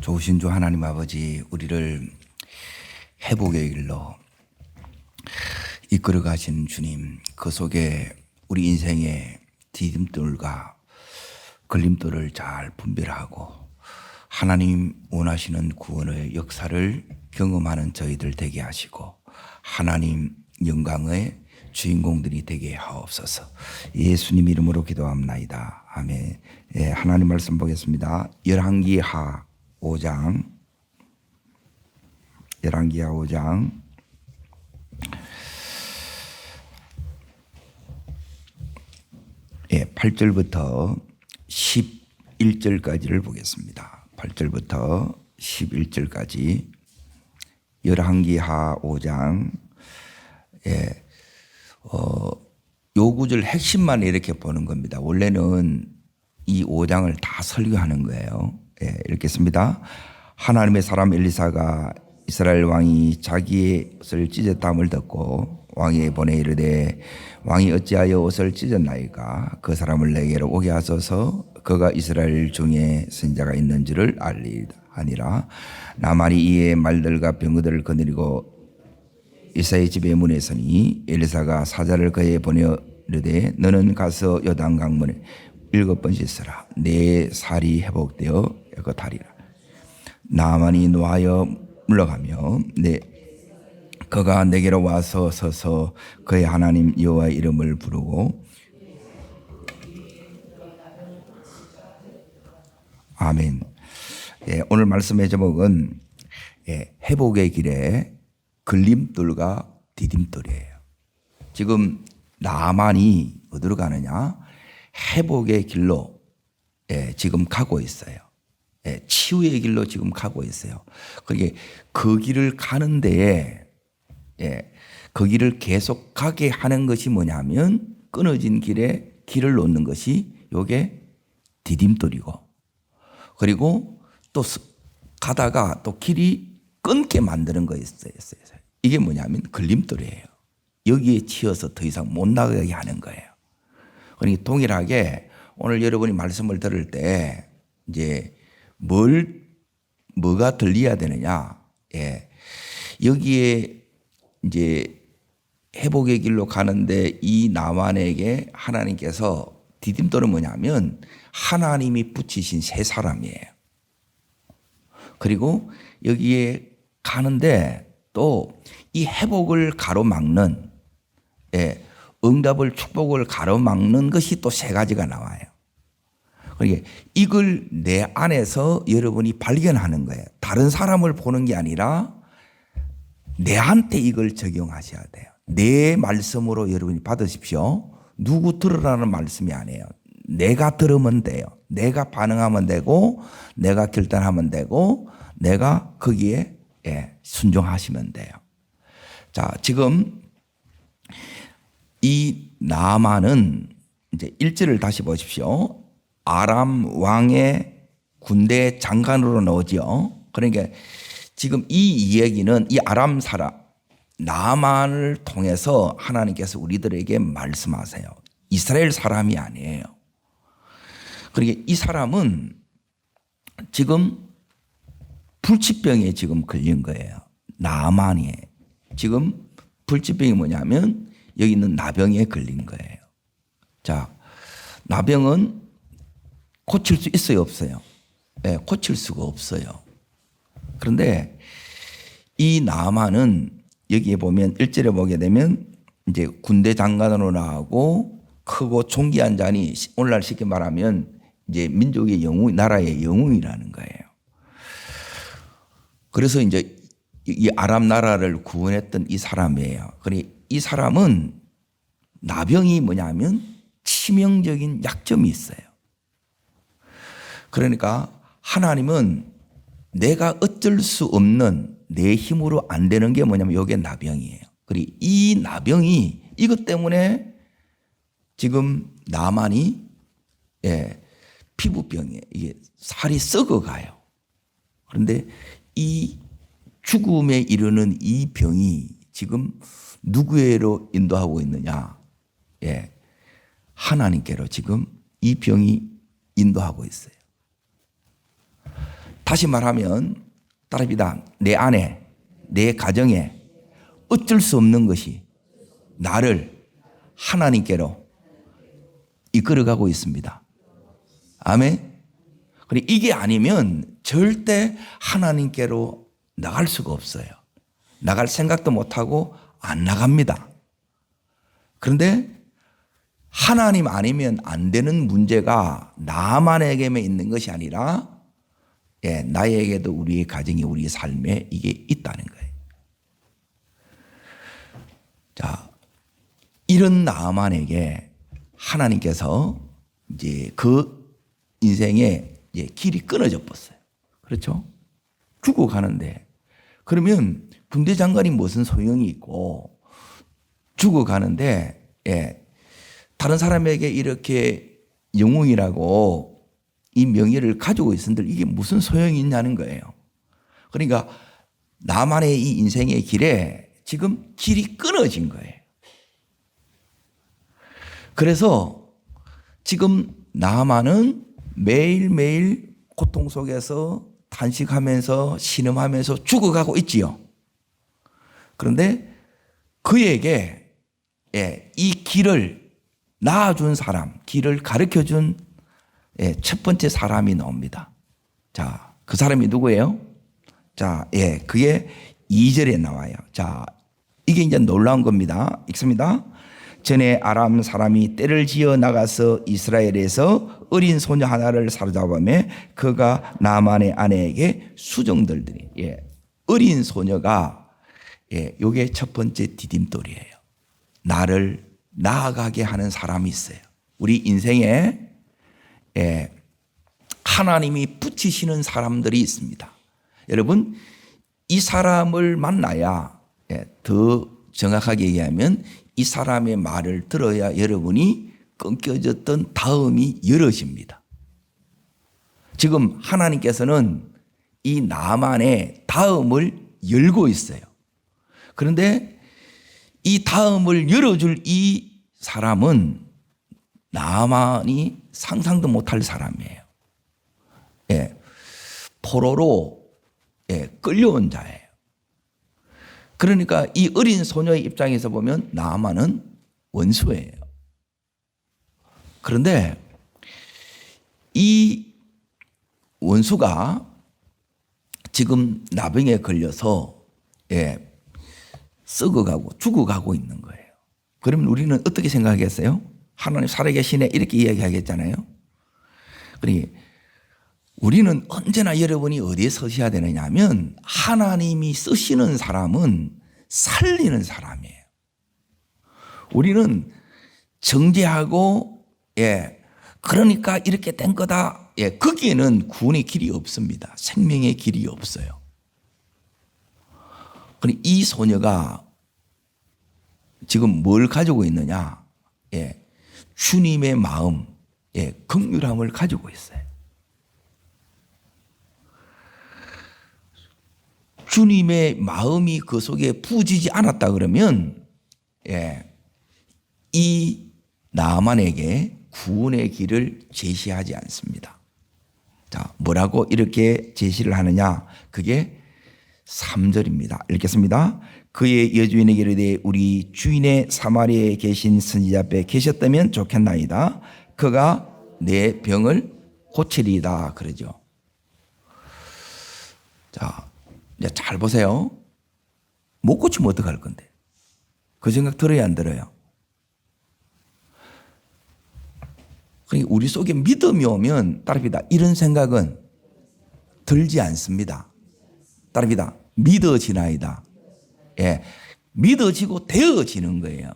좋으신 주 하나님 아버지, 우리를 회복의 길로 이끌어 가신 주님, 그 속에 우리 인생의 디딤돌과 걸림돌을 잘 분별하고 하나님 원하시는 구원의 역사를 경험하는 저희들 되게 하시고 하나님 영광의 주인공들이 되게 하옵소서. 예수님 이름으로 기도합나이다. 아멘. 예, 하나님 말씀 보겠습니다. 열왕기하 5장 8절부터 11절까지를 보겠습니다. 8절부터 11절까지 열왕기하 5장 요 구절 핵심만 이렇게 보는 겁니다. 원래는 이 5장을 다 설교하는 거예요. 읽겠습니다. 하나님의 사람 엘리사가 이스라엘 왕이 자기의 옷을 찢었다함을 듣고 왕이 보내 이르되 왕이 어찌하여 옷을 찢었나이까? 그 사람을 내게로 오게 하소서. 그가 이스라엘 중에 선지자가 있는지를 알리하니라. 나만이 이의 말들과 병거들을 거느리고 이사의 집의 문에 서니 엘리사가 사자를 그에 보내 이르되 너는 가서 요단 강물에 7번 씻으라. 내 살이 회복되어 깨끗하리라. 나만이 노하여 물러가며 그가 내게로 와서 서서 그의 하나님 여호와의 이름을 부르고 아멘. 오늘 말씀의 제목은 회복의 길에 걸림돌과 디딤돌이에요. 지금 나만이 어디로 가느냐? 회복의 길로 지금 가고 있어요. 치유의 길로 지금 가고 있어요. 그게 그 길을 가는 데에 그 길을 계속 가게 하는 것이 뭐냐면 끊어진 길에 길을 놓는 것이 요게 디딤돌이고, 그리고 또 가다가 또 길이 끊게 만드는 거 있어요. 이게 뭐냐면 걸림돌이에요. 여기에 치여서 더 이상 못 나가게 하는 거예요. 그러니까 동일하게 오늘 여러분이 말씀을 들을 때 이제 뭐가 들려야 되느냐? 여기에 이제 회복의 길로 가는데 이 나만에게 하나님께서 디딤돌은 뭐냐면 하나님이 붙이신 새 사람이에요. 그리고 여기에 가는데 또 이 회복을 가로막는 응답을 축복을 가로막는 것이 또 세 가지가 나와요. 그러니까 이걸 내 안에서 여러분이 발견하는 거예요. 다른 사람을 보는 게 아니라 내한테 이걸 적용하셔야 돼요. 내 말씀으로 여러분이 받으십시오. 누구 들으라는 말씀이 아니에요. 내가 들으면 돼요. 내가 반응하면 되고 내가 결단하면 되고 내가 거기에 순종하시면 돼요. 자, 지금 이 나만은 이제 1절을 다시 보십시오. 아람 왕의 군대 장관으로 나오죠. 그러니까 지금 이 이야기는 이 아람 사람 나만을 통해서 하나님께서 우리들에게 말씀하세요. 이스라엘 사람이 아니에요. 그러니까 이 사람은 지금 불치병에 지금 걸린 거예요. 나만이 지금 불치병이 뭐냐면 여기 있는 나병에 걸린 거예요. 자, 나병은 고칠 수 있어요, 없어요? 고칠 수가 없어요. 그런데 이 나만은 여기에 보면 1절에 보게 되면 이제 군대 장관으로 나오고 크고 존귀한 자니 오늘날 쉽게 말하면 이제 민족의 영웅, 나라의 영웅이라는 거예요. 그래서 이제 이 아람 나라를 구원했던 이 사람이에요. 그러니 이 사람은 나병이 뭐냐면 치명적인 약점이 있어요. 그러니까 하나님은 내가 어쩔 수 없는 내 힘으로 안 되는 게 뭐냐면 이게 나병이에요. 그리고 이 나병이 이것 때문에 지금 나만이 피부병이에요. 이게 살이 썩어가요. 그런데 이 죽음에 이르는 이 병이 지금 누구에로 인도하고 있느냐? 하나님께로 지금 이 병이 인도하고 있어요. 다시 말하면 따라합니다. 내 안에, 내 가정에 어쩔 수 없는 것이 나를 하나님께로 이끌어가고 있습니다. 아멘. 그리고 이게 아니면 절대 하나님께로 나갈 수가 없어요. 나갈 생각도 못하고 안 나갑니다. 그런데 하나님 아니면 안 되는 문제가 나만에게만 있는 것이 아니라 나에게도 우리의 가정이 우리의 삶에 이게 있다는 거예요. 자, 이런 나만에게 하나님께서 이제 그 인생에 이제 길이 끊어져 버렸어요. 그렇죠? 죽어가는데 그러면 군대 장관이 무슨 소용이 있고 죽어가는데 다른 사람에게 이렇게 영웅이라고 이 명예를 가지고 있은들 이게 무슨 소용이 있냐는 거예요. 그러니까 나만의 이 인생의 길에 지금 길이 끊어진 거예요. 그래서 지금 나만은 매일매일 고통 속에서 탄식하면서 신음하면서 죽어가고 있지요. 그런데 그에게 이 길을 낳아준 사람, 길을 가르쳐준 첫 번째 사람이 나옵니다. 자, 그 사람이 누구예요? 자, 그게 2절에 나와요. 자, 이게 이제 놀라운 겁니다. 읽습니다. 전에 아람 사람이 떼를 지어 나가서 이스라엘에서 어린 소녀 하나를 사로잡으며 그가 나만의 아내에게 수정들더니 어린 소녀가 요게 첫 번째 디딤돌이에요. 나를 나아가게 하는 사람이 있어요. 우리 인생에 하나님이 붙이시는 사람들이 있습니다. 여러분, 이 사람을 만나야 더 정확하게 얘기하면 이 사람의 말을 들어야 여러분이 끊겨졌던 다음이 열어집니다. 지금 하나님께서는 이 나만의 다음을 열고 있어요. 그런데 이 다음을 열어줄 이 사람은 나만이 상상도 못할 사람이에요. 포로로 끌려온 자예요. 그러니까 이 어린 소녀의 입장에서 보면 나만은 원수예요. 그런데 이 원수가 지금 나병에 걸려서 썩어가고 죽어가고 있는 거예요. 그러면 우리는 어떻게 생각하겠어요? 하나님 살아계시네 이렇게 이야기하겠잖아요. 그러니 우리는 언제나 여러분이 어디에 서셔야 되느냐 하면 하나님이 쓰시는 사람은 살리는 사람이에요. 우리는 정죄하고 그러니까 이렇게 된 거다. 거기에는 구원의 길이 없습니다. 생명의 길이 없어요. 그러니 이 소녀가 지금 뭘 가지고 있느냐? 주님의 마음, 긍휼함을 가지고 있어요. 주님의 마음이 그 속에 부어지지 않았다 그러면 이 나만에게 구원의 길을 제시하지 않습니다. 자, 뭐라고 이렇게 제시를 하느냐? 그게 3절입니다. 읽겠습니다. 그의 여주인에게 이르되 우리 주인의 사마리아에 계신 선지자 앞에 계셨다면 좋겠나이다. 그가 내 병을 고치리이다 그러죠. 자, 이제 잘 보세요. 못 고치면 어떡할 건데? 그 생각 들어야 안 들어요? 그러니까 우리 속에 믿음이 오면 따릅니다. 이런 생각은 들지 않습니다. 따릅니다. 믿어지나이다. 믿어지고 되어지는 거예요.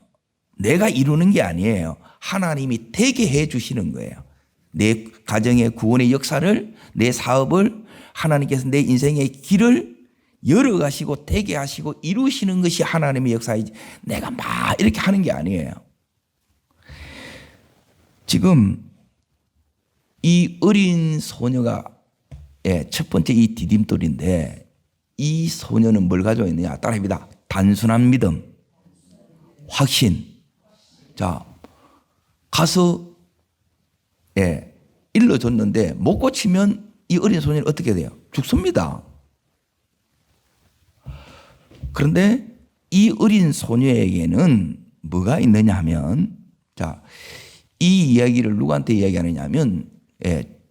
내가 이루는 게 아니에요. 하나님이 되게 해 주시는 거예요. 내 가정의 구원의 역사를, 내 사업을 하나님께서 내 인생의 길을 열어가시고 되게 하시고 이루시는 것이 하나님의 역사이지 내가 막 이렇게 하는 게 아니에요. 지금 이 어린 소녀가 첫 번째 이 디딤돌인데 이 소녀는 뭘 가지고 있느냐? 따라합니다. 단순한 믿음, 확신. 자, 가서 일러줬는데 못 고치면 이 어린 소녀는 어떻게 돼요? 죽습니다. 그런데 이 어린 소녀에게는 뭐가 있느냐 하면, 자, 이 이야기를 누구한테 이야기하느냐 하면,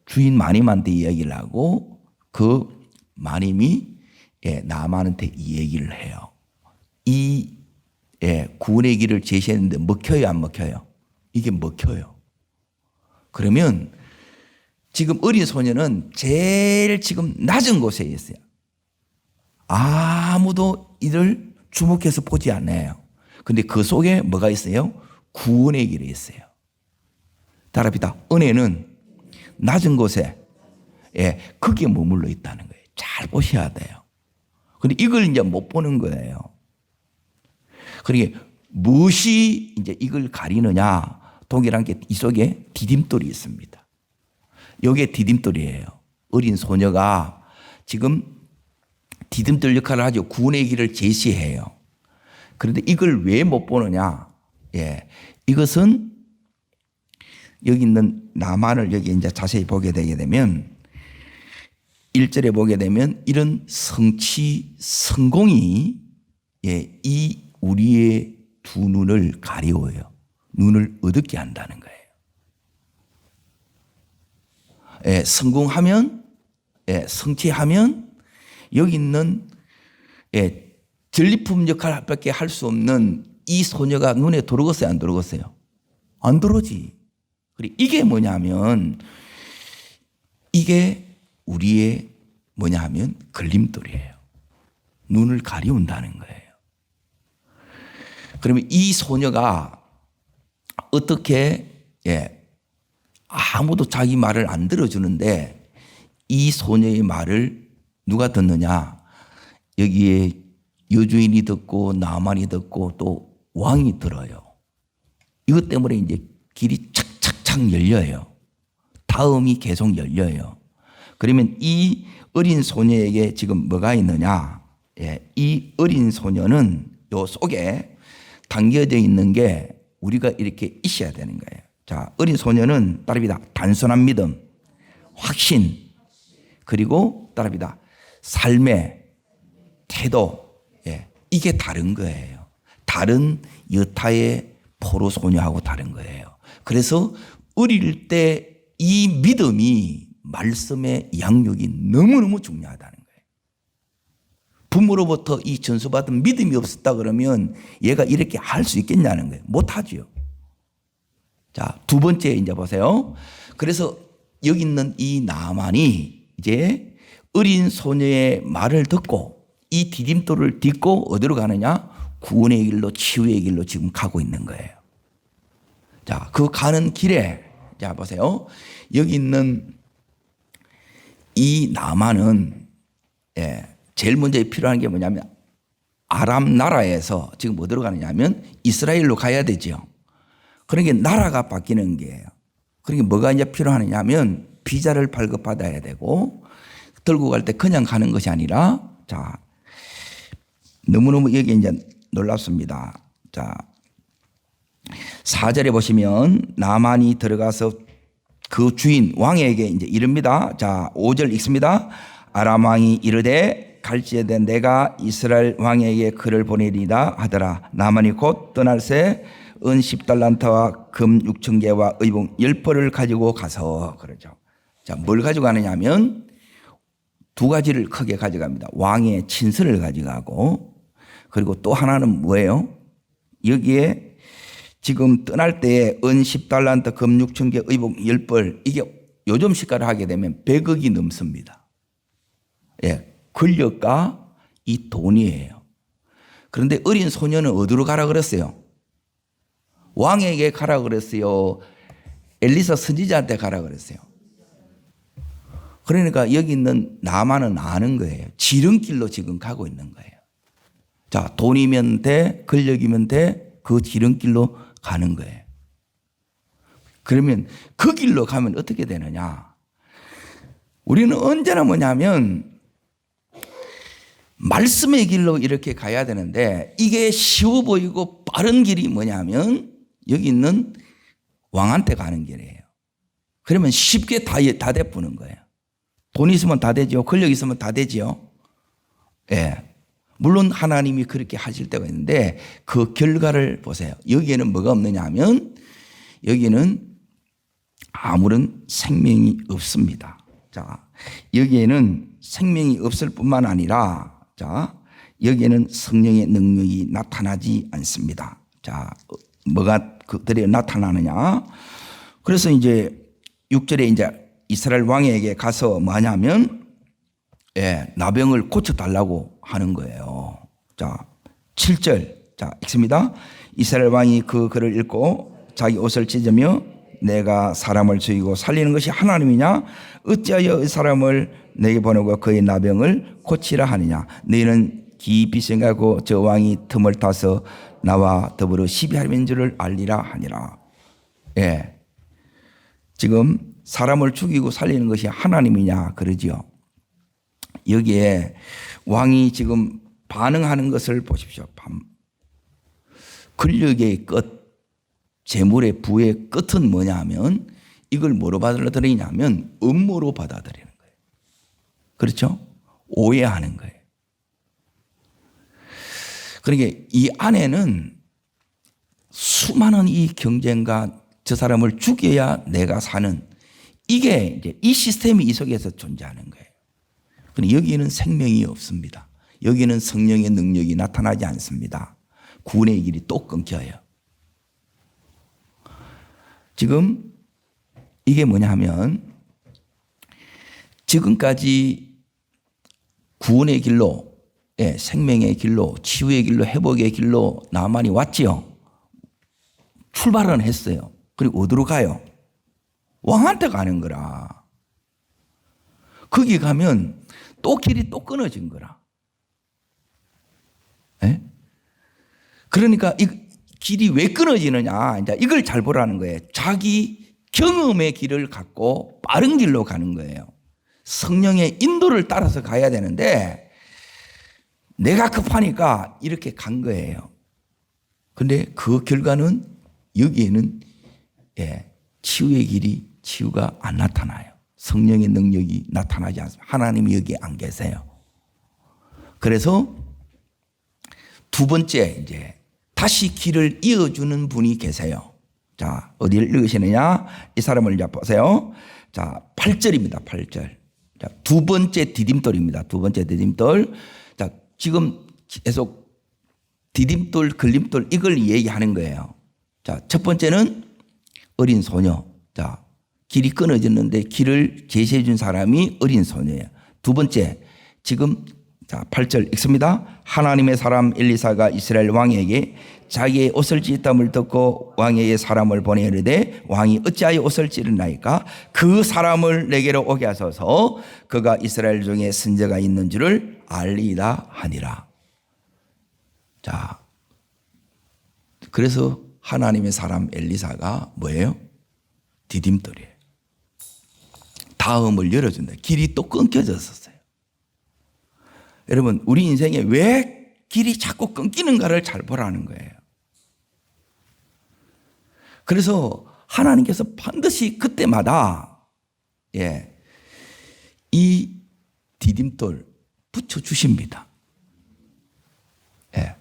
주인 마님한테 이야기를 하고 그 마님이 나만한테 이 얘기를 해요. 이 구원의 길을 제시했는데 먹혀요, 안 먹혀요? 이게 먹혀요. 그러면 지금 어린 소녀는 제일 지금 낮은 곳에 있어요. 아무도 이를 주목해서 보지 않아요. 근데 그 속에 뭐가 있어요? 구원의 길이 있어요. 따라합니다. 은혜는 낮은 곳에, 거기에 머물러 있다는 거예요. 잘 보셔야 돼요. 근데 이걸 이제 못 보는 거예요. 그러니까 무엇이 이제 이걸 가리느냐? 동일한 게 이 속에 디딤돌이 있습니다. 이게 디딤돌이에요. 어린 소녀가 지금 디딤돌 역할을 하죠. 구원의 길을 제시해요. 그런데 이걸 왜 못 보느냐? 이것은 여기 있는 나만을 여기 이제 자세히 보게 되게 되면 1절에 보게 되면 이런 성공이 이 우리의 두 눈을 가리워요. 눈을 어둡게 한다는 거예요. 성공하면, 성취하면 여기 있는 전리품 역할밖에 할 수 없는 이 소녀가 눈에 들어갔어요, 안 들어갔어요? 안 들어오지. 그리고 이게 뭐냐면 이게 우리의 뭐냐 하면 걸림돌이에요. 눈을 가리운다는 거예요. 그러면 이 소녀가 어떻게 아무도 자기 말을 안 들어주는데 이 소녀의 말을 누가 듣느냐? 여기에 여주인이 듣고 나만이 듣고 또 왕이 들어요. 이것 때문에 이제 길이 착착착 열려요. 다음이 계속 열려요. 그러면 이 어린 소녀에게 지금 뭐가 있느냐? 이 어린 소녀는 요 속에 담겨져 있는 게 우리가 이렇게 있어야 되는 거예요. 자, 어린 소녀는 따릅니다. 단순한 믿음, 확신, 그리고 따릅니다. 삶의 태도, 이게 다른 거예요. 다른 여타의 포로 소녀하고 다른 거예요. 그래서 어릴 때 이 믿음이 말씀의 양육이 너무너무 중요하다는 거예요. 부모로부터 이 전수받은 믿음이 없었다 그러면 얘가 이렇게 할 수 있겠냐는 거예요. 못하지요. 자, 두 번째 이제 보세요. 그래서 여기 있는 이 나만이 이제 어린 소녀의 말을 듣고 이 디딤돌을 딛고 어디로 가느냐? 구원의 길로, 치유의 길로 지금 가고 있는 거예요. 자, 그 가는 길에, 자, 보세요. 여기 있는 이 나만은, 제일 먼저 필요한 게 뭐냐면 아람 나라에서 지금 어디로 가느냐면 이스라엘로 가야 되죠. 그러니까 나라가 바뀌는 게예요. 그러니까 뭐가 이제 필요하느냐 하면 비자를 발급받아야 되고 들고 갈 때 그냥 가는 것이 아니라, 자, 너무너무 여기 이제 놀랍습니다. 자, 4절에 보시면 나만이 들어가서 그 주인 왕에게 이제 이릅니다. 자, 5절 읽습니다. 아람 왕이 이르되 갈지어되 내가 이스라엘 왕에게 그를 보내리다 하더라. 나만이 곧 떠날새 은 10달란트와 금 6,000개와 의복 10벌을 가지고 가서, 그러죠. 자, 뭘 가지고 가느냐 하면 두 가지를 크게 가져갑니다. 왕의 친서를 가져가고, 그리고 또 하나는 뭐예요? 여기에 지금 떠날 때에 은 10달란트, 금 6,000개, 의복 10벌, 이게 요즘 시가를 하게 되면 100억이 넘습니다. 권력과 이 돈이에요. 그런데 어린 소녀는 어디로 가라 그랬어요? 왕에게 가라 그랬어요? 엘리사 선지자한테 가라 그랬어요? 그러니까 여기 있는 나만은 아는 거예요. 지름길로 지금 가고 있는 거예요. 자, 돈이면 돼, 권력이면 돼, 그 지름길로 가는 거예요. 그러면 그 길로 가면 어떻게 되느냐? 우리는 언제나 뭐냐면 말씀의 길로 이렇게 가야 되는데 이게 쉬워 보이고 빠른 길이 뭐냐면 여기 있는 왕한테 가는 길이에요. 그러면 쉽게 다 되푸는 거예요. 돈 있으면 다 되죠. 권력 있으면 다 되지요. 예. 물론 하나님이 그렇게 하실 때가 있는데 그 결과를 보세요. 여기에는 뭐가 없느냐 하면 여기에는 아무런 생명이 없습니다. 자, 여기에는 생명이 없을 뿐만 아니라 자, 여기에는 성령의 능력이 나타나지 않습니다. 자, 뭐가 그들이 나타나느냐? 그래서 이제 6절에 이제 이스라엘 왕에게 가서 뭐냐면 예, 나병을 고쳐달라고 하는 거예요. 자, 7절. 자, 읽습니다. 이스라엘 왕이 그 글을 읽고 자기 옷을 찢으며 내가 사람을 죽이고 살리는 것이 하나님이냐? 어찌하여 이 사람을 내게 보내고 그의 나병을 고치라 하느냐? 너희는 깊이 생각하고 저 왕이 틈을 타서 나와 더불어 시비하려는 줄을 알리라 하니라. 예. 지금 사람을 죽이고 살리는 것이 하나님이냐? 그러지요. 여기에 왕이 지금 반응하는 것을 보십시오. 권력의 끝, 재물의 부의 끝은 뭐냐 하면 이걸 뭐로 받아들이냐면 음모로 받아들이는 거예요. 그렇죠? 오해하는 거예요. 그러니까 이 안에는 수많은 이 경쟁과 저 사람을 죽여야 내가 사는 이게 이제 이 시스템이 이 속에서 존재하는 거예요. 그런데 여기에는 생명이 없습니다. 여기는 성령의 능력이 나타나지 않습니다. 구원의 길이 또 끊겨요. 지금 이게 뭐냐 하면 지금까지 구원의 길로, 예, 생명의 길로, 치유의 길로, 회복의 길로 나만이 왔지요. 출발은 했어요. 그리고 어디로 가요? 왕한테 가는 거라. 거기 가면 또 길이 또 끊어진 거라. 예? 그러니까 이 길이 왜 끊어지느냐, 이제 이걸 잘 보라는 거예요. 자기 경험의 길을 갖고 빠른 길로 가는 거예요. 성령의 인도를 따라서 가야 되는데 내가 급하니까 이렇게 간 거예요. 근데 그 결과는 여기에는 예, 치유의 길이 치유가 안 나타나요. 성령의 능력이 나타나지 않습니다. 하나님이 여기에 안 계세요. 그래서 두 번째 이제 다시 길을 이어주는 분이 계세요. 자, 어디를 읽으시느냐? 이 사람을 이제 보세요. 자, 8절입니다. 8절. 자, 두 번째 디딤돌입니다. 두 번째 디딤돌. 자, 지금 계속 디딤돌, 걸림돌 이걸 얘기하는 거예요. 자, 첫 번째는 어린 소녀. 자, 길이 끊어졌는데 길을 제시해 준 사람이 어린 소녀예요. 두 번째, 지금 자, 8절 읽습니다. 하나님의 사람 엘리사가 이스라엘 왕에게 자기의 옷을 찢었음을 듣고 왕에게 사람을 보내 이르되 왕이 어찌하여 옷을 찢었나이까? 그 사람을 내게로 오게 하소서. 그가 이스라엘 중에 선지자가 있는 줄을 알리라 하니라. 자, 그래서 하나님의 사람 엘리사가 뭐예요? 디딤돌이에요. 다음을 열어준다. 길이 또 끊겨졌었어요. 여러분, 우리 인생에 왜 길이 자꾸 끊기는가를 잘 보라는 거예요. 그래서 하나님께서 반드시 그때마다 예, 이 디딤돌 붙여주십니다. 예.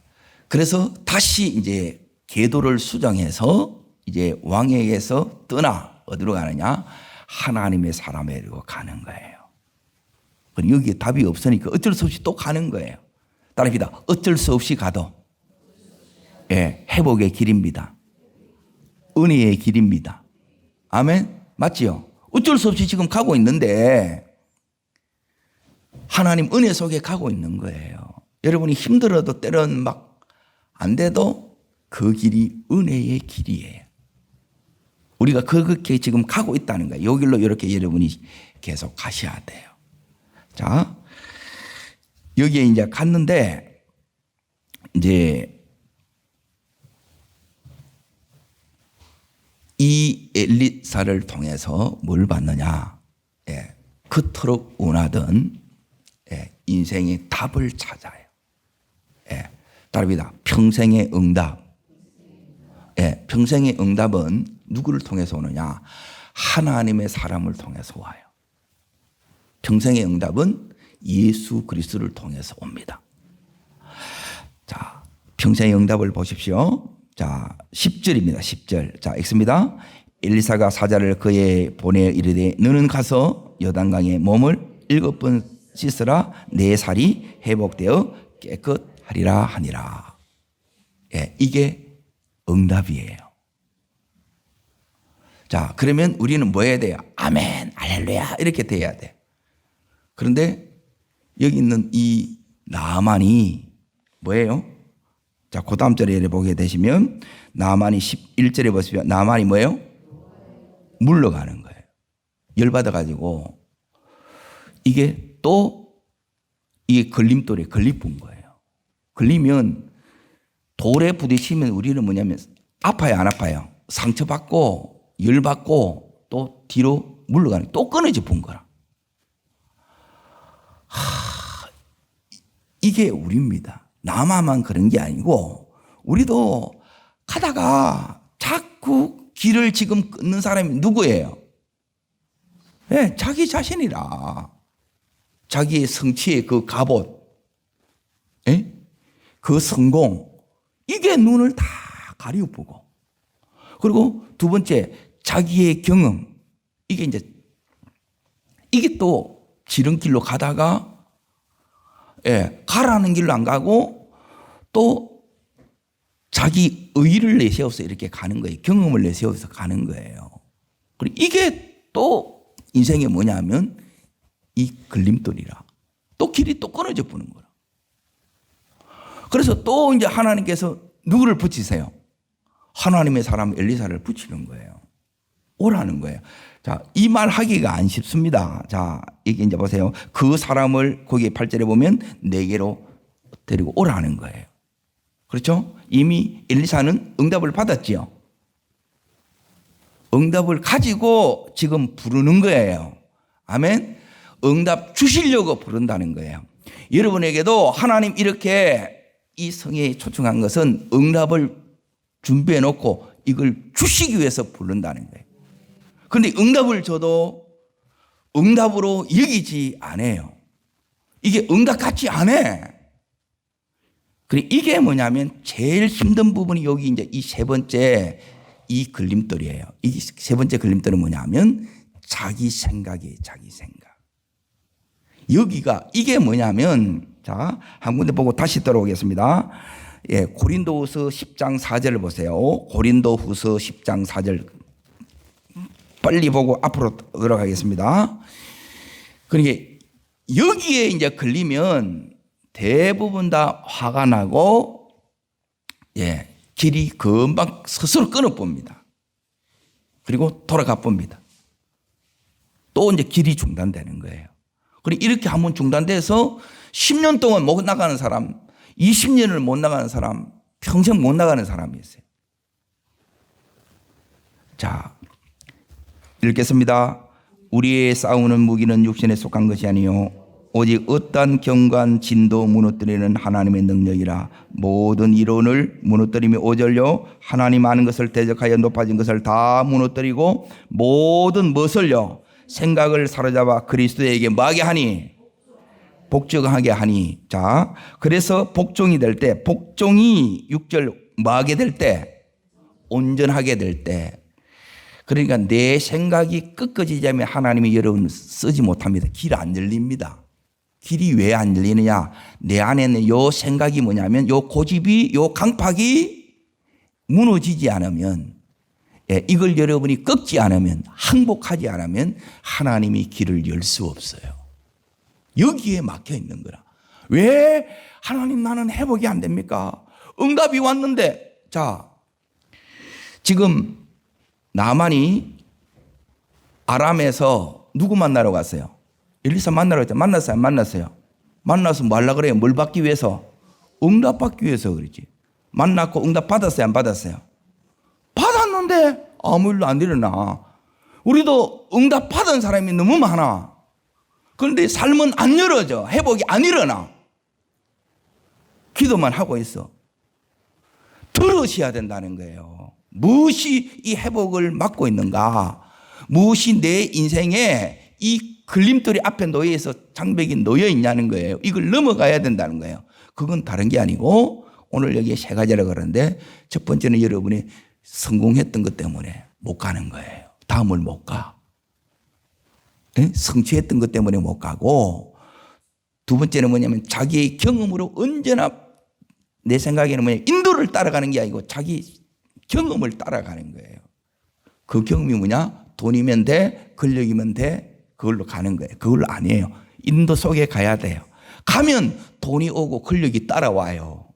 그래서 다시 이제 궤도를 수정해서 이제 왕에게서 떠나 어디로 가느냐? 하나님의 사람에게로 가는 거예요. 여기에 답이 없으니까 어쩔 수 없이 또 가는 거예요. 따라합니다. 어쩔 수 없이 가도 예, 회복의 길입니다. 은혜의 길입니다. 아멘? 맞지요? 어쩔 수 없이 지금 가고 있는데 하나님 은혜 속에 가고 있는 거예요. 여러분이 힘들어도 때론 막 안 돼도 그 길이 은혜의 길이에요. 우리가 그렇게 지금 가고 있다는 거예요. 요 길로 이렇게 여러분이 계속 가셔야 돼요. 자, 여기에 이제 갔는데 이제 이 엘리사를 통해서 뭘 받느냐? 예, 그토록 원하던 예, 인생의 답을 찾아요. 예, 따릅니다. 평생의 응답. 예, 평생의 응답은 누구를 통해서 오느냐? 하나님의 사람을 통해서 와요. 평생의 응답은 예수 그리스도를 통해서 옵니다. 자, 평생의 응답을 보십시오. 자, 10절입니다. 10절. 자, 읽습니다. 엘리사가 사자를 그에 보내 이르되 너는 가서 요단강에 몸을 7번 씻으라 내 살이 회복되어 깨끗하리라 하니라. 예, 이게 응답이에요. 자, 그러면 우리는 뭐 해야 돼요? 아멘, 할렐루야 이렇게 돼야 돼. 그런데 여기 있는 이 나아만이 뭐예요? 자, 그 다음 절에 보게 되시면 나아만이 11절에 보시면 나아만이 뭐예요? 물러가는 거예요. 열받아가지고 이게 또 이게 걸림돌에 걸림뿐 거예요. 걸리면 돌에 부딪히면 우리는 뭐냐면 아파요, 안 아파요? 상처받고 열받고 또 뒤로 물러가는 또 끊어져 본 거라. 이게 우리입니다. 나만 그런 게 아니고 우리도 가다가 자꾸 길을 지금 끊는 사람이 누구예요? 네, 자기 자신이라. 자기의 성취의 그 갑옷, 네? 그 성공, 이게 눈을 다 가려보고. 그리고 두 번째, 자기의 경험, 이게 또 지름길로 가다가 예, 가라는 길로 안 가고 또 자기 의의를 내세워서 이렇게 가는 거예요. 경험을 내세워서 가는 거예요. 그리고 이게 또 인생이 뭐냐면 이 걸림돌이라. 또 길이 또 끊어져 보는 거라. 그래서 또 이제 하나님께서 누구를 붙이세요? 하나님의 사람 엘리사를 붙이는 거예요. 오라는 거예요. 자, 이 말 하기가 안 쉽습니다. 자, 이게 이제 보세요. 그 사람을 거기에 8절에 보면 내게로 데리고 오라는 거예요. 그렇죠? 이미 엘리사는 응답을 받았지요. 응답을 가지고 지금 부르는 거예요. 아멘. 응답 주시려고 부른다는 거예요. 여러분에게도 하나님 이렇게 이 성에 초청한 것은 응답을 준비해 놓고 이걸 주시기 위해서 부른다는 거예요. 그런데 응답을 줘도 응답으로 여기지 않아요. 이게 응답 같지 않아. 그래, 이게 뭐냐면 제일 힘든 부분이 여기 이제 이 세 번째 이 걸림돌이에요. 이 세 번째 걸림돌은 뭐냐면 자기 생각이에요. 자기 생각. 여기가 이게 뭐냐면 자, 한 군데 보고 다시 들어오겠습니다. 예, 고린도후서 10장 4절을 보세요. 고린도후서 10장 4절 빨리 보고 앞으로 들어가겠습니다. 그러니까 여기에 이제 걸리면 대부분 다 화가 나고 예, 길이 금방 스스로 끊어 봅니다. 그리고 돌아가 봅니다. 또 이제 길이 중단되는 거예요. 그리고 이렇게 한번 중단돼서 10년 동안 못 나가는 사람, 20년을 못 나가는 사람, 평생 못 나가는 사람이 있어요. 자, 읽겠습니다. 우리의 싸우는 무기는 육신에 속한 것이 아니요 오직 어떠한 경관 진도 무너뜨리는 하나님의 능력이라. 모든 이론을 무너뜨리며 오절요 하나님 아는 것을 대적하여 높아진 것을 다 무너뜨리고 모든 무엇을요 생각을 사로잡아 그리스도에게 뭐하게 하니 복종하게 하니. 자, 그래서 복종이 될 때, 복종이 6절 뭐하게 될 때? 온전하게 될 때. 그러니까 내 생각이 꺾어지자면 하나님이 여러분 쓰지 못합니다. 길 안 열립니다. 길이 왜 안 열리느냐? 내 안에 있는 요 생각이 뭐냐면 요 고집이, 요 강팍이 무너지지 않으면, 예, 이걸 여러분이 꺾지 않으면, 항복하지 않으면 하나님이 길을 열 수 없어요. 여기에 막혀 있는 거라. 왜 하나님 나는 회복이 안 됩니까? 응답이 왔는데. 자, 지금 나만이 아람에서 누구 만나러 갔어요? 엘리사 만나러 갔죠. 만났어요? 안 만났어요? 만나서 뭐 하려고 그래요? 뭘 받기 위해서? 응답 받기 위해서 그러지. 만났고 응답 받았어요? 안 받았어요? 받았는데 아무 일도 안 일어나. 우리도 응답 받은 사람이 너무 많아. 그런데 삶은 안 열어져. 회복이 안 일어나. 기도만 하고 있어. 들으셔야 된다는 거예요. 무엇이 이 회복을 막고 있는가? 무엇이 내 인생에 이 걸림돌이 앞에 놓여서 장벽이 놓여 있냐는 거예요. 이걸 넘어가야 된다는 거예요. 그건 다른 게 아니고 오늘 여기에 세 가지라고 그러는데 첫 번째는 여러분이 성공했던 것 때문에 못 가는 거예요. 다음을 못 가. 네? 성취했던 것 때문에 못 가고 두 번째는 뭐냐면 자기의 경험으로 언제나 내 생각에는 뭐냐면 인도를 따라가는 게 아니고 자기 경험을 따라가는 거예요. 그 경험이 뭐냐? 돈이면 돼, 권력이면 돼, 그걸로 가는 거예요. 그걸로 아니에요. 인도 속에 가야 돼요. 가면 돈이 오고 권력이 따라와요.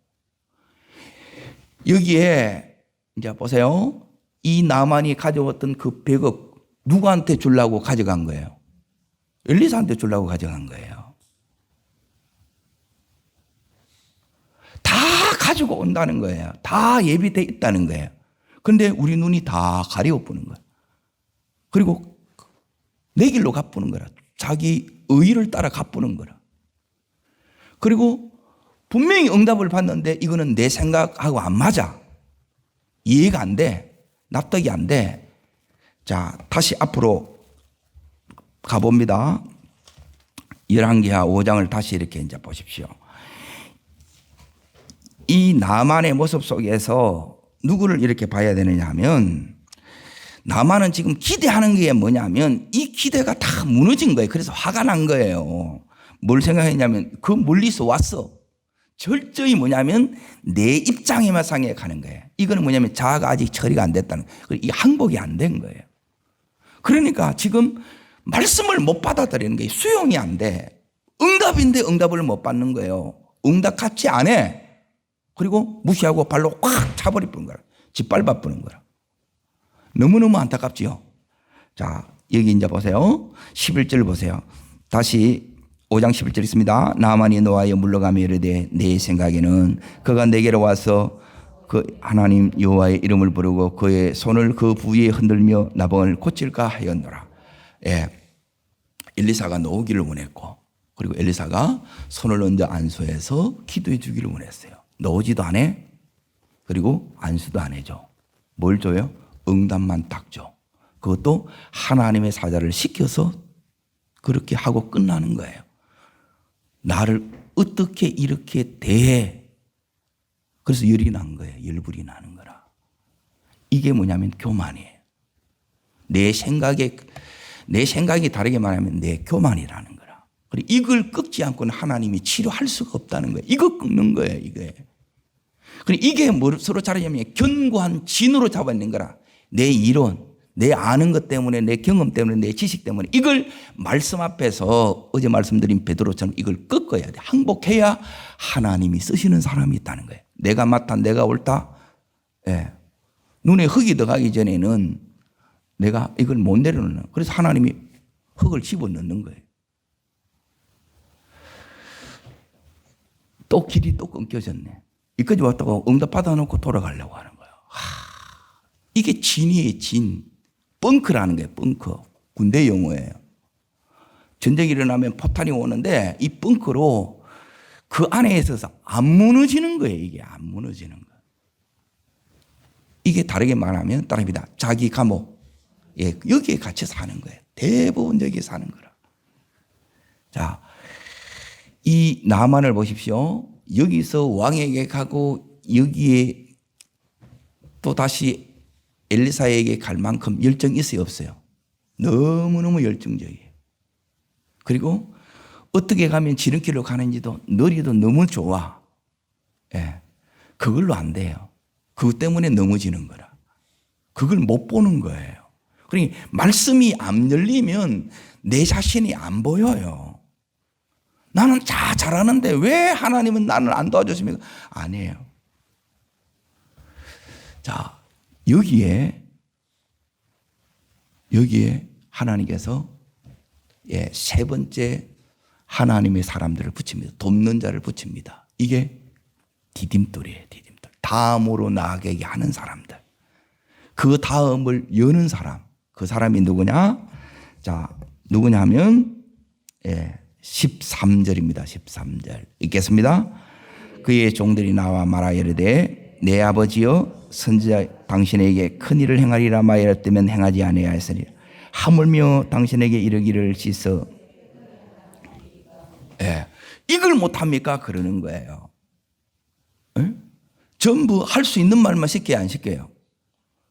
여기에 이제 보세요. 이 나만이 가져왔던 그 100억 누구한테 주려고 가져간 거예요? 엘리사한테 주려고 가져간 거예요. 다 가지고 온다는 거예요. 다 예비되어 있다는 거예요. 그런데 우리 눈이 다 가려워보는 거예요. 그리고 내 길로 갚는 거라. 자기 의의를 따라 갚는 거라. 그리고 분명히 응답을 받는데 이거는 내 생각하고 안 맞아. 이해가 안 돼. 납득이 안 돼. 자, 다시 앞으로 가봅니다. 열왕기하 5장을 다시 이렇게 이제 보십시오. 이 나만의 모습 속에서 누구를 이렇게 봐야 되느냐 하면 나만은 지금 기대하는 게 뭐냐면 이 기대가 다 무너진 거예요. 그래서 화가 난 거예요. 뭘 생각했냐면 그 멀리서 왔어. 철저히 뭐냐면 내 입장에만 생각하는 거예요. 이거는 뭐냐면 자아가 아직 처리가 안 됐다는 거예요. 이 항복이 안 된 거예요. 그러니까 지금 말씀을 못 받아들이는 게 수용이 안 돼. 응답인데 응답을 못 받는 거예요. 응답 같지 않아. 그리고 무시하고 발로 확 차버리는 거야. 짓밟아 버리는 거야. 너무너무 안타깝지요. 자, 여기 이제 보세요. 11절 보세요. 다시 5장 11절 있습니다. 나만이 노하여 물러가며 이르되 내 생각에는 그가 내게로 와서 그 하나님 여호와의 이름을 부르고 그의 손을 그 부위에 흔들며 나병을 고칠까 하였노라. 예, 엘리사가 놓기를 원했고 그리고 엘리사가 손을 얹어 안수해서 기도해 주기를 원했어요. 놓지도 안 해. 그리고 안수도 안 해줘. 뭘 줘요? 응답만 딱 줘. 그것도 하나님의 사자를 시켜서 그렇게 하고 끝나는 거예요. 나를 어떻게 이렇게 대해. 그래서 열이 난 거예요. 열불이 나는 거라. 이게 뭐냐면 교만이에요. 내 생각이 다르게 말하면 내 교만이라는 거라. 그리고 이걸 꺾지 않고는 하나님이 치료할 수가 없다는 거예요. 이거 꺾는 거예요. 이게 무엇으로 자르냐면 견고한 진으로 잡아있는 거라. 내 이론, 내 아는 것 때문에, 내 경험 때문에, 내 지식 때문에 이걸 말씀 앞에서 어제 말씀드린 베드로처럼 이걸 꺾어야 돼. 항복해야 하나님이 쓰시는 사람이 있다는 거예요. 내가 맞다, 내가 옳다. 예. 눈에 흙이 들어가기 전에는 내가 이걸 못 내려놓는. 그래서 하나님이 흙을 집어넣는 거예요. 또 길이 또 끊겨졌네. 여기까지 왔다고 응답 받아놓고 돌아가려고 하는 거예요. 이게 진이에요, 진. 벙커라는 거예요, 벙커. 군대 용어예요. 전쟁이 일어나면 포탄이 오는데 이 벙커로 그 안에 있어서 안 무너지는 거예요, 이게. 안 무너지는 거. 이게 다르게 말하면 따라합니다. 자기 감옥. 예, 여기에 갇혀 사는 거예요. 대부분 여기에 사는 거라. 자, 이 나만을 보십시오. 여기서 왕에게 가고 여기에 또 다시 엘리사에게 갈 만큼 열정이 있어요, 없어요? 너무너무 열정적이에요. 그리고 어떻게 가면 지름길로 가는지도 너리도 너무 좋아. 예, 그걸로 안 돼요. 그것 때문에 넘어지는 거라. 그걸 못 보는 거예요. 그러니 말씀이 안 열리면 내 자신이 안 보여요. 나는 잘하는데 왜 하나님은 나를 안 도와주십니까? 아니에요. 자, 여기에 하나님께서 세 번째 하나님의 사람들을 붙입니다. 돕는 자를 붙입니다. 이게 디딤돌이에요. 디딤돌. 다음으로 나아가게 하는 사람들. 그 다음을 여는 사람. 그 사람이 누구냐? 자, 누구냐 하면 13절입니다. 13절 읽겠습니다. 그의 종들이 나와 말하여 이르되 내 아버지여 선지자 당신에게 큰 일을 행하리라 말하였다면 행하지 아니하였으니 하물며 당신에게 이르기를 씻어 이걸 못합니까? 그러는 거예요. 에? 전부 할 수 있는 말만 시켜야 안 시켜요?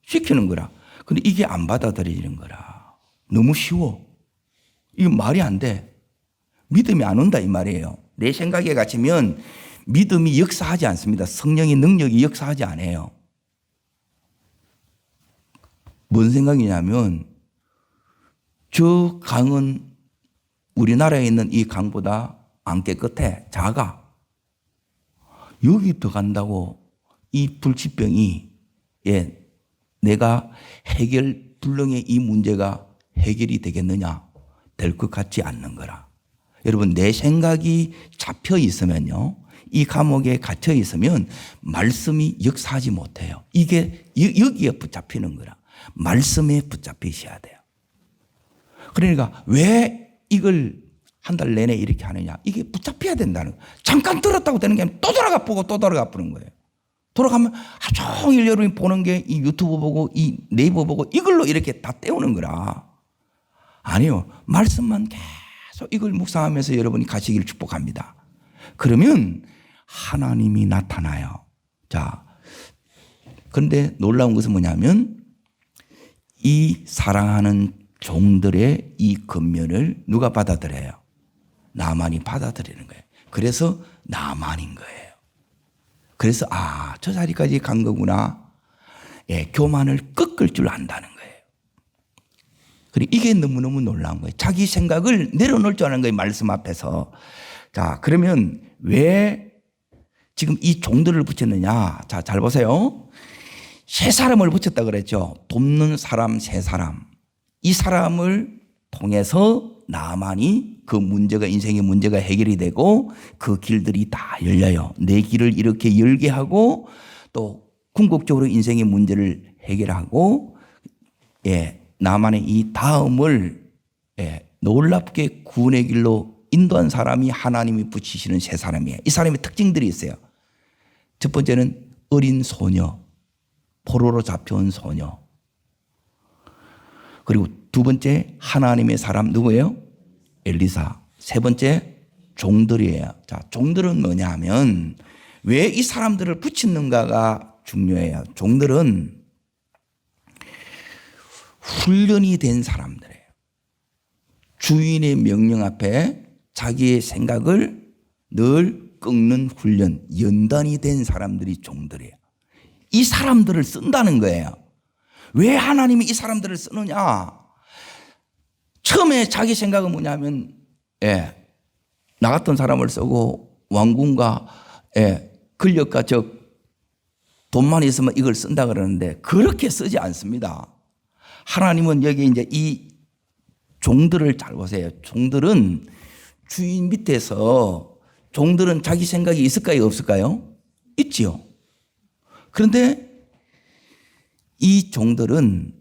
시키는 거라. 근데 이게 안 받아들이는 거라. 너무 쉬워. 이거 말이 안 돼. 믿음이 안 온다 이 말이에요. 내 생각에 갇히면 믿음이 역사하지 않습니다. 성령의 능력이 역사하지 않아요. 뭔 생각이냐면 저 강은 우리나라에 있는 이 강보다 안 깨끗해. 작아. 여기 들어간다고 이 불치병이 내가 불능의 이 문제가 해결이 되겠느냐? 될 것 같지 않는 거라. 여러분 내 생각이 잡혀 있으면요. 이 감옥에 갇혀 있으면 말씀이 역사하지 못해요. 이게 여기에 붙잡히는 거라. 말씀에 붙잡히셔야 돼요. 그러니까 왜 이걸 한 달 내내 이렇게 하느냐. 이게 붙잡혀야 된다는 거예요. 잠깐 들었다고 되는 게 아니라 또 돌아가 보고 또 돌아가 보는 거예요. 돌아가면 하루 종일 여러분이 보는 게 이 유튜브 보고 이 네이버 보고 이걸로 이렇게 다 때우는 거라. 아니요. 말씀만 계속 이걸 묵상하면서 여러분이 가시기를 축복합니다. 그러면 하나님이 나타나요. 자, 그런데 놀라운 것은 뭐냐면 이 사랑하는 종들의 이 권면을 누가 받아들여요? 나만이 받아들이는 거예요. 그래서 나만인 거예요. 그래서 저 자리까지 간 거구나. 교만을 꺾을 줄 안다는 거예요. 그리고 이게 너무너무 놀라운 거예요. 자기 생각을 내려놓을 줄 아는 거예요. 말씀 앞에서. 자, 그러면 왜 지금 이 종들을 붙였느냐? 자, 잘 보세요. 세 사람을 붙였다 그랬죠. 돕는 사람 세 사람. 이 사람을 통해서 나만이 그 문제가 인생의 문제가 해결이 되고 그 길들이 다 열려요. 내 길을 이렇게 열게 하고 또 궁극적으로 인생의 문제를 해결하고 나만의 이 다음을 놀랍게 구원의 길로 인도한 사람이 하나님이 붙이시는 세 사람이에요. 이 사람의 특징들이 있어요. 첫 번째는 어린 소녀, 포로로 잡혀온 소녀. 그리고 두 번째 하나님의 사람 누구예요? 엘리사. 세 번째 종들이에요. 자, 종들은 뭐냐 하면 왜 이 사람들을 붙이는가가 중요해요. 종들은 훈련이 된 사람들이에요. 주인의 명령 앞에 자기의 생각을 늘 꺾는 훈련, 연단이 된 사람들이 종들이에요. 이 사람들을 쓴다는 거예요. 왜 하나님이 이 사람들을 쓰느냐? 처음에 자기 생각은 뭐냐면 나 같은 사람을 쓰고 왕궁과 권력과 돈만 있으면 이걸 쓴다 그러는데 그렇게 쓰지 않습니다. 하나님은 여기 이제 이 종들을 잘 보세요. 종들은 주인 밑에서 종들은 자기 생각이 있을까요? 없을까요? 있지요. 그런데 이 종들은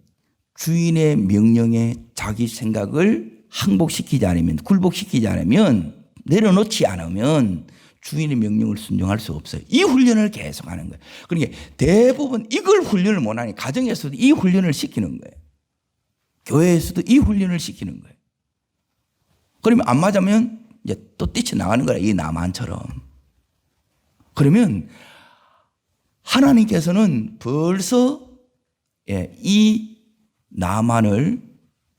주인의 명령에 자기 생각을 항복시키지 않으면, 굴복시키지 않으면, 내려놓지 않으면 주인의 명령을 순종할 수 없어요. 이 훈련을 계속하는 거예요. 그러니까 대부분 이걸 훈련을 못하니 가정에서도 이 훈련을 시키는 거예요. 교회에서도 이 훈련을 시키는 거예요. 그러면 안 맞으면 이제 또 뛰쳐나가는 거야. 이 나만처럼. 그러면 하나님께서는 벌써 이 나만을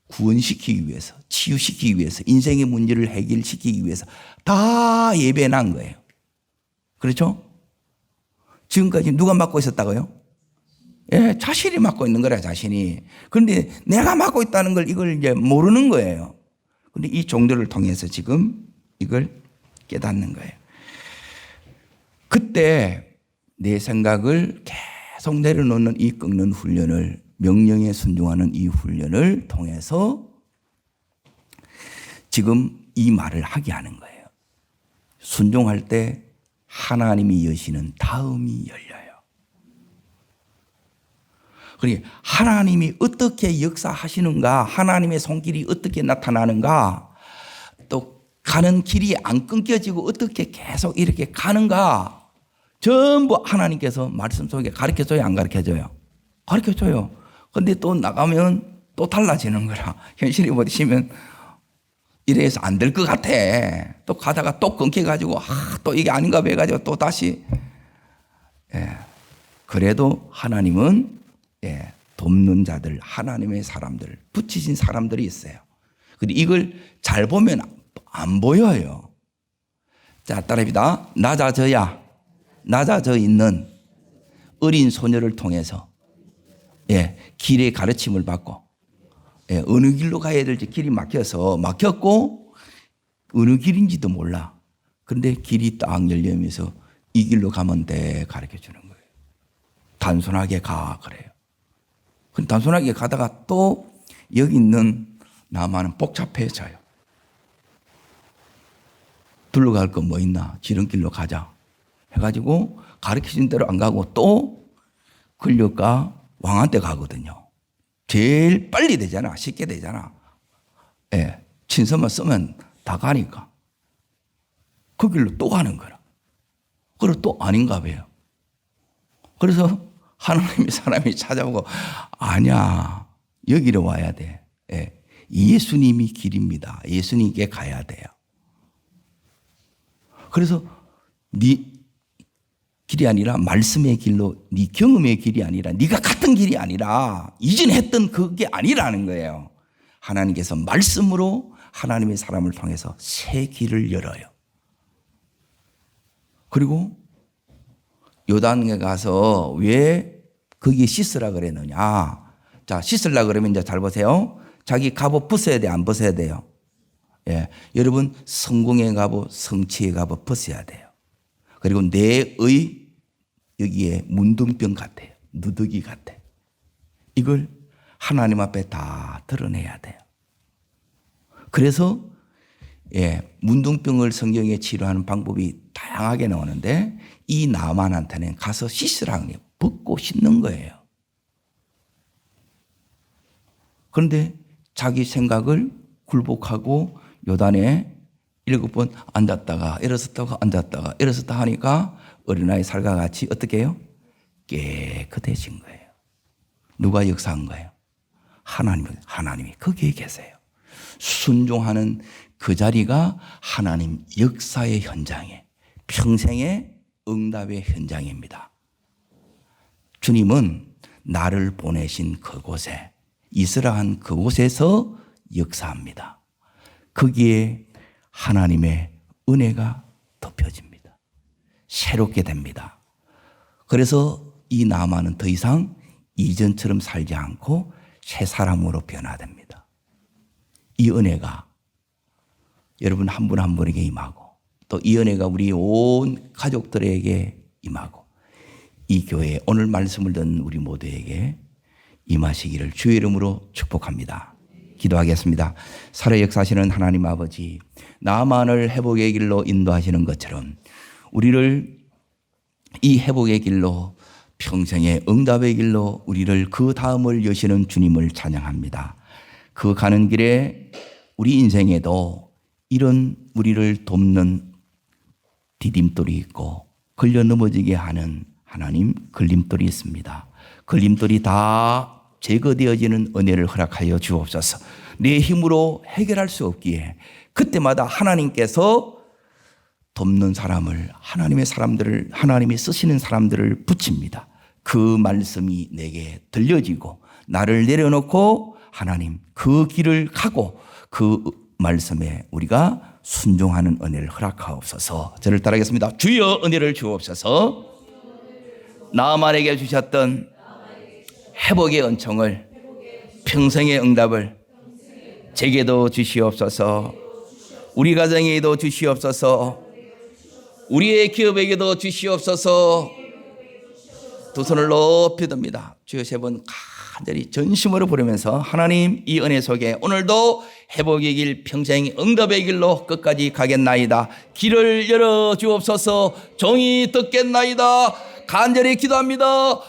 구원시키기 위해서, 치유시키기 위해서, 인생의 문제를 해결시키기 위해서 다 예배한 거예요. 그렇죠? 지금까지 누가 맡고 있었다고요? 자신이 맡고 있는 거라, 자신이. 그런데 내가 맡고 있다는 걸 이걸 이제 모르는 거예요. 그런데 이 종들을 통해서 지금 이걸 깨닫는 거예요. 그때 내 생각을 계속 내려놓는 이 꺾는 훈련을, 명령에 순종하는 이 훈련을 통해서 지금 이 말을 하게 하는 거예요. 순종할 때 하나님이 여시는 다음이 열려요. 그러니까 하나님이 어떻게 역사하시는가, 하나님의 손길이 어떻게 나타나는가, 또 가는 길이 안 끊겨지고 어떻게 계속 이렇게 가는가, 전부 하나님께서 말씀 속에 가르쳐줘요, 안 가르쳐줘요? 가르쳐줘요. 근데 또 나가면 또 달라지는 거라. 현실이 버티시면 이래서 안 될 것 같아. 또 가다가 또 끊겨가지고 또 이게 아닌가 봐 해가지고 또 다시. 그래도 하나님은 돕는 자들, 하나님의 사람들, 붙이신 사람들이 있어요. 근데 이걸 잘 보면 안 보여요. 자, 따라합니다. 낮아져 있는 어린 소녀를 통해서 길의 가르침을 받고 어느 길로 가야 될지 길이 막혔고 어느 길인지도 몰라. 그런데 길이 딱 열리면서 이 길로 가면 돼 가르쳐 주는 거예요. 단순하게 가 그래요. 근데 단순하게 가다가 또 여기 있는 나만은 복잡해져요. 둘러갈 거 뭐 있나? 지름길로 가자 해가지고 가르쳐준 대로 안 가고 또 권력가 왕한테 가거든요. 제일 빨리 되잖아. 쉽게 되잖아. 친서만 쓰면 다 가니까. 그 길로 또 가는 거라. 그리고 또 아닌가 봐요. 그래서 하나님의 사람이 찾아오고 아니야. 여기로 와야 돼. 예수님이 길입니다. 예수님께 가야 돼요. 그래서 네 길이 아니라 말씀의 길로 네 경험의 길이 아니라 네가 갔던 길이 아니라 이전에 했던 그게 아니라는 거예요. 하나님께서 말씀으로 하나님의 사람을 통해서 새 길을 열어요. 그리고 요단에 가서 왜 거기에 씻으라 그랬느냐. 자, 씻으려 그러면 이제 잘 보세요. 자기 갑옷 벗어야 돼, 안 벗어야 돼요? 여러분 성공의 갑옷, 성취의 갑옷 벗어야 돼요. 그리고 내의 여기에 문둥병 같아요. 누더기 같아. 이걸 하나님 앞에 다 드러내야 돼요. 그래서 문둥병을 성경에 치료하는 방법이 다양하게 나오는데 이 나만한테는 가서 씻으라고 해요. 벗고 씻는 거예요. 그런데 자기 생각을 굴복하고 요단에 7번 앉았다가 일어섰다가 앉았다가 일어섰다 하니까 어린아이 살과 같이 어떻게 해요? 깨끗해진 거예요. 누가 역사한 거예요? 하나님이 거기에 계세요. 순종하는 그 자리가 하나님 역사의 현장에 평생의 응답의 현장입니다. 주님은 나를 보내신 그곳에 이스라엘 그곳에서 역사합니다. 거기에 하나님의 은혜가 덮여집니다. 새롭게 됩니다. 그래서 이 나만은 더 이상 이전처럼 살지 않고 새 사람으로 변화됩니다. 이 은혜가 여러분 한 분 한 분에게 임하고 또 이 은혜가 우리 온 가족들에게 임하고 이 교회에 오늘 말씀을 듣는 우리 모두에게 임하시기를 주의 이름으로 축복합니다. 기도하겠습니다. 살아 역사하시는 하나님 아버지, 나만을 회복의 길로 인도하시는 것처럼 우리를 이 회복의 길로 평생의 응답의 길로 우리를 그 다음을 여시는 주님을 찬양합니다. 그 가는 길에 우리 인생에도 이런 우리를 돕는 디딤돌이 있고 걸려 넘어지게 하는 하나님 걸림돌이 있습니다. 걸림돌이 다 제거되어지는 은혜를 허락하여 주옵소서. 내 힘으로 해결할 수 없기에 그때마다 하나님께서 돕는 사람을 하나님의 사람들을 하나님이 쓰시는 사람들을 붙입니다. 그 말씀이 내게 들려지고 나를 내려놓고 하나님 그 길을 가고 그 말씀에 우리가 순종하는 은혜를 허락하옵소서. 저를 따르겠습니다. 주여 은혜를 주옵소서. 나만에게 주셨던 회복의 은총을 평생의 응답을 제게도 주시옵소서. 우리 가정에도 주시옵소서. 우리의 기업에게도 주시옵소서. 두 손을 높이 듭니다. 주여 세 번 간절히 전심으로 부르면서 하나님 이 은혜 속에 오늘도 회복의 길 평생 응답의 길로 끝까지 가겠나이다. 길을 열어 주옵소서. 종이 듣겠나이다. 간절히 기도합니다.